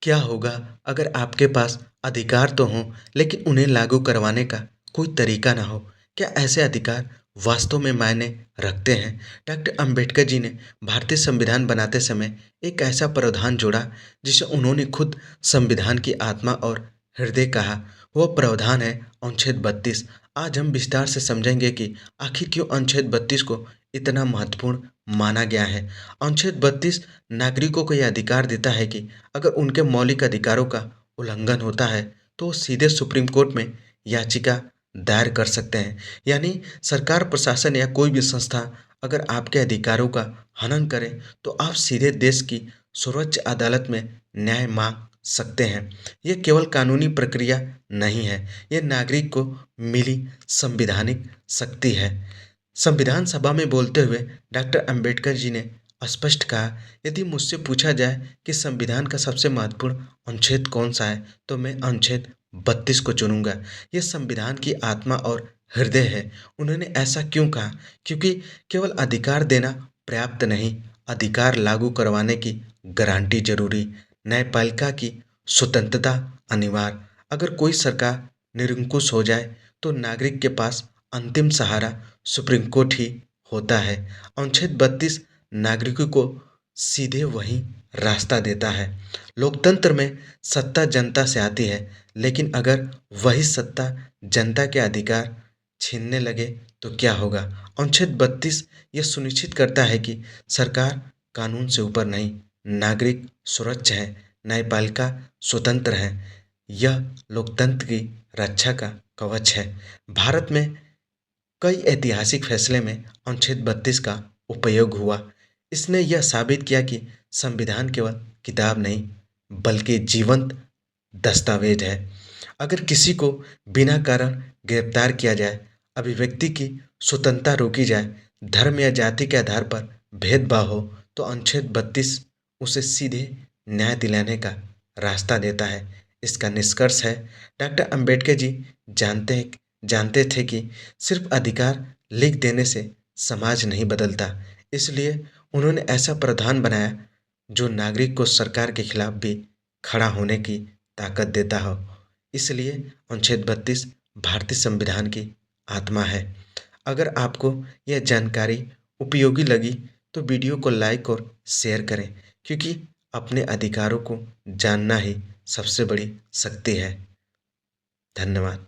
क्या होगा अगर आपके पास अधिकार तो हों लेकिन उन्हें लागू करवाने का कोई तरीका ना हो? क्या ऐसे अधिकार वास्तव में मायने रखते हैं? डॉक्टर अंबेडकर जी ने भारतीय संविधान बनाते समय एक ऐसा प्रावधान जोड़ा जिसे उन्होंने खुद संविधान की आत्मा और हृदय कहा। वह प्रावधान है अनुच्छेद 32। आज हम विस्तार से समझेंगे कि आखिर क्यों अनुच्छेद 32 को इतना महत्वपूर्ण माना गया है। अनुच्छेद 32 नागरिकों को यह अधिकार देता है कि अगर उनके मौलिक अधिकारों का उल्लंघन होता है तो वो सीधे सुप्रीम कोर्ट में याचिका दायर कर सकते हैं। यानी सरकार, प्रशासन या कोई भी संस्था अगर आपके अधिकारों का हनन करे तो आप सीधे देश की सर्वोच्च अदालत में न्याय मांग सकते हैं। ये केवल कानूनी प्रक्रिया नहीं है, ये नागरिक को मिली संवैधानिक शक्ति है। संविधान सभा में बोलते हुए डॉक्टर अंबेडकर जी ने स्पष्ट कहा, यदि मुझसे पूछा जाए कि संविधान का सबसे महत्वपूर्ण अनुच्छेद कौन सा है तो मैं अनुच्छेद 32 को चुनूंगा। ये संविधान की आत्मा और हृदय है। उन्होंने ऐसा क्यों कहा? क्योंकि केवल अधिकार देना पर्याप्त नहीं, अधिकार लागू करवाने की गारंटी जरूरी। न्यायपालिका की स्वतंत्रता अनिवार्य। अगर कोई सरकार निरंकुश हो जाए तो नागरिक के पास अंतिम सहारा सुप्रीम कोर्ट ही होता है। अनुच्छेद 32 नागरिकों को सीधे वही रास्ता देता है। लोकतंत्र में सत्ता जनता से आती है, लेकिन अगर वही सत्ता जनता के अधिकार छीनने लगे तो क्या होगा? अनुच्छेद 32 ये सुनिश्चित करता है कि सरकार कानून से ऊपर नहीं, नागरिक सुरक्षा है, न्यायपालिका स्वतंत्र है। यह लोकतंत्र की रक्षा का कवच है। भारत में कई ऐतिहासिक फैसले में अनुच्छेद 32 का उपयोग हुआ। इसने यह साबित किया कि संविधान केवल किताब नहीं बल्कि जीवंत दस्तावेज है। अगर किसी को बिना कारण गिरफ्तार किया जाए, अभिव्यक्ति की स्वतंत्रता रोकी जाए, धर्म या जाति के आधार पर भेदभाव हो, तो अनुच्छेद 32 उसे सीधे न्याय दिलाने का रास्ता देता है। इसका निष्कर्ष है, डॉक्टर अंबेडकर जी जानते जानते थे कि सिर्फ अधिकार लिख देने से समाज नहीं बदलता। इसलिए उन्होंने ऐसा प्रावधान बनाया जो नागरिक को सरकार के खिलाफ भी खड़ा होने की ताकत देता हो। इसलिए अनुच्छेद 32 भारतीय संविधान की आत्मा है। अगर आपको यह जानकारी उपयोगी लगी तो वीडियो को लाइक और शेयर करें, क्योंकि अपने अधिकारों को जानना ही सबसे बड़ी शक्ति है। धन्यवाद।